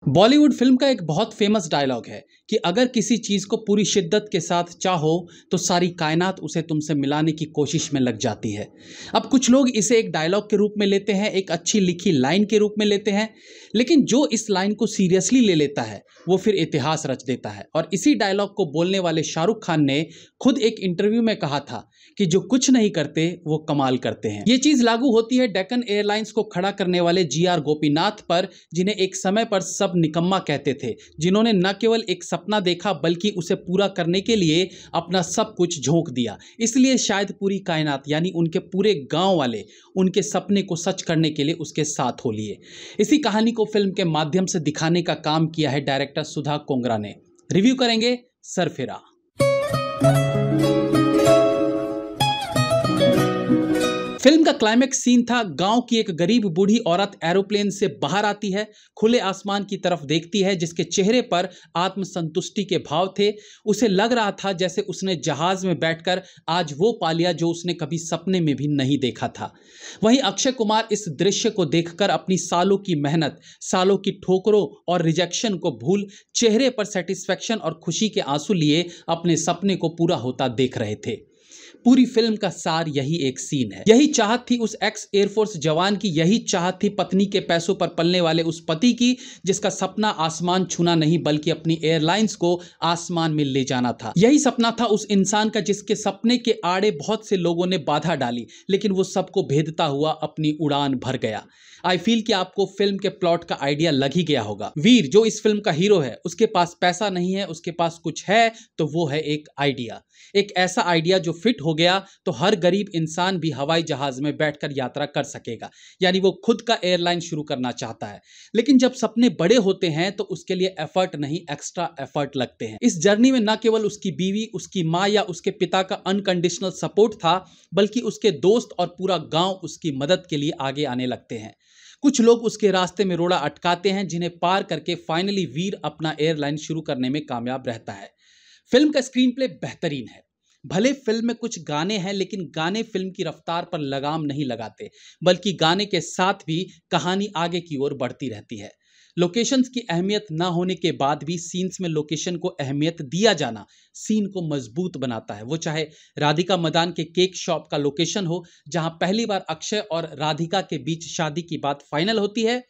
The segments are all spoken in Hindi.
बॉलीवुड फिल्म का एक बहुत फेमस डायलॉग है कि अगर किसी चीज को पूरी शिद्दत के साथ चाहो तो सारी कायनात उसे तुमसे मिलाने की कोशिश में लग जाती है। अब कुछ लोग इसे एक डायलॉग के रूप में लेते हैं, एक अच्छी लिखी लाइन के रूप में लेते हैं, लेकिन जो इस लाइन को सीरियसली ले लेता है वो फिर इतिहास रच देता है। और इसी डायलॉग को बोलने वाले शाहरुख खान ने खुद एक इंटरव्यू में कहा था कि जो कुछ नहीं करते वो कमाल करते हैं। ये चीज लागू होती है डेक्कन एयरलाइंस को खड़ा करने वाले GR गोपीनाथ पर, जिन्हें एक समय पर सब निकम्मा कहते थे, जिन्होंने न केवल एक सपना देखा बल्कि उसे पूरा करने के लिए अपना सब कुछ झोंक दिया। इसलिए शायद पूरी कायनात यानी उनके पूरे गांव वाले उनके सपने को सच करने के लिए उसके साथ हो लिए। इसी कहानी को फिल्म के माध्यम से दिखाने का काम किया है डायरेक्टर सुधा कोंगरा ने। रिव्यू करेंगे सरफिरा। फिल्म का क्लाइमेक्स सीन था, गांव की एक गरीब बूढ़ी औरत एरोप्लेन से बाहर आती है, खुले आसमान की तरफ देखती है, जिसके चेहरे पर आत्मसंतुष्टि के भाव थे। उसे लग रहा था जैसे उसने जहाज में बैठकर आज वो पा लिया जो उसने कभी सपने में भी नहीं देखा था। वहीं अक्षय कुमार इस दृश्य को देखकर अपनी सालों की मेहनत, सालों की ठोकरों और रिजेक्शन को भूल चेहरे पर सेटिस्फैक्शन और खुशी के आंसू लिए अपने सपने को पूरा होता देख रहे थे। पूरी फिल्म का सार यही एक सीन है। यही चाहत थी उस एक्स एयरफोर्स जवान की, यही चाहत थी पत्नी के पैसों पर पलने वाले उस पति की, जिसका सपना आसमान छूना नहीं बल्कि अपनी एयरलाइंस को आसमान में ले जाना था। यही सपना था उस इंसान का जिसके सपने के आड़े बहुत से लोगों ने बाधा डाली, लेकिन वो सबको भेदता हुआ अपनी उड़ान भर गया। आई फील कि आपको फिल्म के प्लॉट का आइडिया लग ही गया होगा। वीर जो इस फिल्म का हीरो है, उसके पास पैसा नहीं है, उसके पास कुछ है तो वो है एक आइडिया। एक ऐसा आइडिया जो फिट हो गया तो हर गरीब इंसान भी हवाई जहाज में बैठकर यात्रा कर सकेगा। यानी वो खुद का एयरलाइन शुरू करना चाहता है। लेकिन जब सपने बड़े होते हैं तो उसके लिए एफर्ट नहीं, एक्स्ट्रा एफर्ट लगते हैं। इस जर्नी में न केवल उसकी बीवी, उसकी माँ या उसके पिता का अनकंडीशनल सपोर्ट था, बल्कि उसके दोस्त और पूरा गांव उसकी मदद के लिए आगे आने लगते हैं। कुछ लोग उसके रास्ते में रोड़ा अटकाते हैं, जिन्हें पार करके फाइनली वीर अपना एयरलाइन शुरू करने में कामयाब रहता है। फिल्म का स्क्रीन प्ले बेहतरीन है। भले फिल्म में कुछ गाने हैं, लेकिन गाने फिल्म की रफ्तार पर लगाम नहीं लगाते, बल्कि गाने के साथ भी कहानी आगे की ओर बढ़ती रहती है। लोकेशंस की अहमियत ना होने के बाद भी सीन्स में लोकेशन को अहमियत दिया जाना सीन को मजबूत बनाता है। वो चाहे राधिका मदान के केक शॉप का लोकेशन हो, जहां पहली बार अक्षय और राधिका के बीच शादी की बात फाइनल होती है,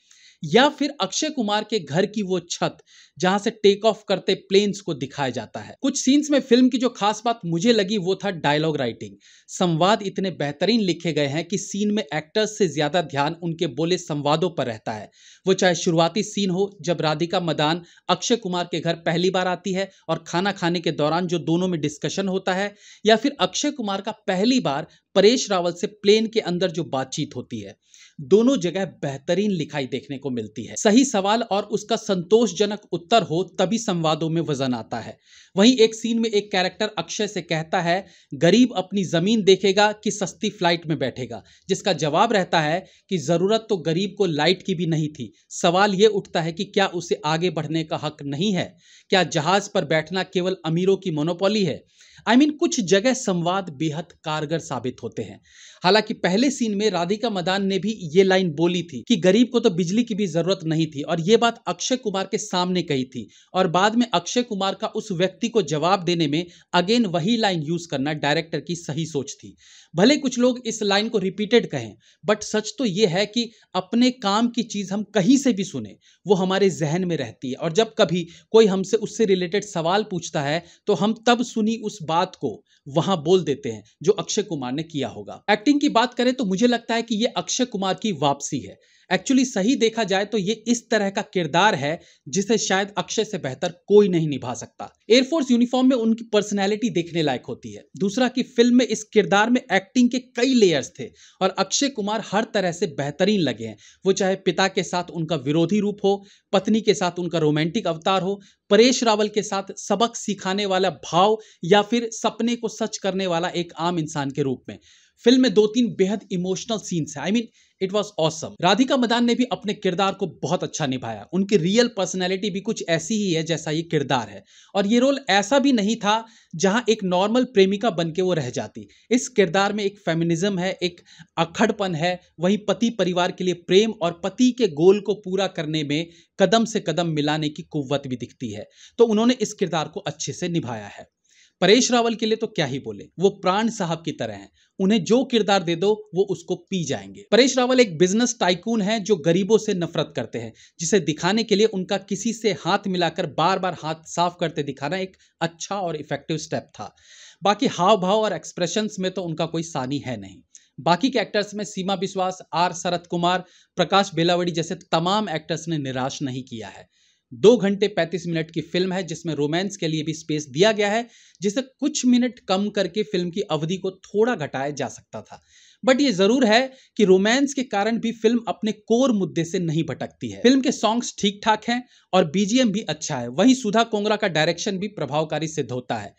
या फिर अक्षय कुमार के घर की वो छत जहां से टेक ऑफ करते प्लेन्स को दिखाया जाता है। कुछ सीन्स में फिल्म की जो खास बात मुझे लगी वो था डायलॉग राइटिंग। संवाद इतने बेहतरीन लिखे गए हैं कि सीन में एक्टर्स से ज्यादा ध्यान उनके बोले संवादों पर रहता है। वो चाहे शुरुआती सीन हो जब राधिका मदान अक्षय कुमार के घर पहली बार आती है और खाना खाने के दौरान जो दोनों में डिस्कशन होता है, या फिर अक्षय कुमार का पहली बार परेश रावल से प्लेन के अंदर जो बातचीत होती है, दोनों जगह बेहतरीन लिखाई देखने को मिलती है। सही सवाल और उसका संतोषजनक उत्तर हो तभी संवादों में वजन आता है। वहीं एक सीन में एक कैरेक्टर अक्षय से कहता है, गरीब अपनी जमीन देखेगा कि सस्ती फ्लाइट में बैठेगा, जिसका जवाब रहता है कि जरूरत तो गरीब को लाइट की भी नहीं थी। सवाल यह उठता है कि क्या उसे आगे बढ़ने का हक नहीं है? क्या जहाज पर बैठना केवल अमीरों की मोनोपोली है? कुछ जगह संवाद बेहद कारगर साबित होते हैं। हालांकि पहले सीन में राधिका मदान ने भी ये लाइन बोली थी कि गरीब को तो बिजली की भी जरूरत नहीं थी, और ये बात अक्षय कुमार के सामने कही थी, और बाद में अक्षय कुमार का उस व्यक्ति को जवाब देने में अगेन वही लाइन यूज करना डायरेक्टर की सही सोच थी। भले कुछ लोग इस लाइन को रिपीटेड कहें, बट सच तो यह है कि अपने काम की चीज हम कहीं से भी सुने वो हमारे जहन में रहती है, और जब कभी कोई हमसे उससे रिलेटेड सवाल पूछता है तो हम तब सुनी उस बात को वहां बोल देते हैं, जो अक्षय कुमार ने किया होगा। एक्टिंग की बात करें तो मुझे लगता है कि यह अक्षय कुमार की वापसी है। एक्चुअली सही देखा जाए तो ये इस तरह का किरदार है जिसे शायद अक्षय से बेहतर कोई नहीं निभा सकता। एयरफोर्स यूनिफॉर्म में उनकी पर्सनैलिटी देखने लायक होती है। दूसरा कि फिल्म में इस किरदार में एक्टिंग के कई लेयर्स थे, और अक्षय कुमार हर तरह से बेहतरीन लगे हैं। वो चाहे पिता के साथ उनका विरोधी रूप हो, पत्नी के साथ उनका रोमांटिक अवतार हो, परेश रावल के साथ सबक सिखाने वाला भाव, या फिर सपने को सच करने वाला एक आम इंसान के रूप में। फिल्म में 2-3 बेहद इमोशनल सीन्स है। I mean it was awesome. Radhika Madan ने भी अपने किरदार को बहुत अच्छा निभाया। उनकी रियल पर्सनैलिटी भी कुछ ऐसी ही है जैसा ये किरदार है, और ये रोल ऐसा भी नहीं था जहां एक नॉर्मल प्रेमिका बन के वो रह जाती। इस किरदार में एक फेमिनिज्म है, एक अक्खड़पन है, वहीं पति परिवार के लिए प्रेम और पति के गोल को पूरा करने में कदम से कदम मिलाने की कुव्वत भी दिखती है। तो उन्होंने इस किरदार को अच्छे से निभाया है। परेश रावल के लिए तो क्या ही बोले, वो प्राण साहब की तरह हैं। उन्हें जो किरदार दे दो वो उसको पी जाएंगे। परेश रावल एक बिजनेस टाइकून है जो गरीबों से नफरत करते हैं, जिसे दिखाने के लिए उनका किसी से हाथ मिलाकर बार बार हाथ साफ करते दिखाना एक अच्छा और इफेक्टिव स्टेप था। बाकी हाव भाव और एक्सप्रेशंस में तो उनका कोई सानी है नहीं। बाकी के एक्टर्स में सीमा बिस्वास, आर शरत कुमार, प्रकाश बेलावड़ी जैसे तमाम एक्टर्स ने निराश नहीं किया है। 2 घंटे 35 मिनट की फिल्म है जिसमें रोमांस के लिए भी स्पेस दिया गया है, जिसे कुछ मिनट कम करके फिल्म की अवधि को थोड़ा घटाया जा सकता था। बट ये जरूर है कि रोमांस के कारण भी फिल्म अपने कोर मुद्दे से नहीं भटकती है। फिल्म के सॉन्ग्स ठीक ठाक हैं और बीजीएम भी अच्छा है। वहीं सुधा कोंगरा का डायरेक्शन भी प्रभावकारी सिद्ध होता है।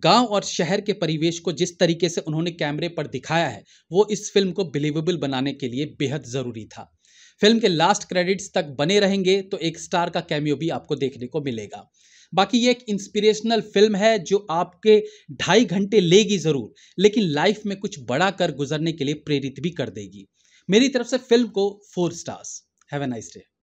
गांव और शहर के परिवेश को जिस तरीके से उन्होंने कैमरे पर दिखाया है वो इस फिल्म को बिलीवेबल बनाने के लिए बेहद जरूरी था। फिल्म के लास्ट क्रेडिट्स तक बने रहेंगे तो एक स्टार का कैमियो भी आपको देखने को मिलेगा। बाकी ये एक इंस्पिरेशनल फिल्म है जो आपके 2.5 घंटे लेगी जरूर, लेकिन लाइफ में कुछ बड़ा कर गुजरने के लिए प्रेरित भी कर देगी। मेरी तरफ से फिल्म को 4 stars. Have a nice day.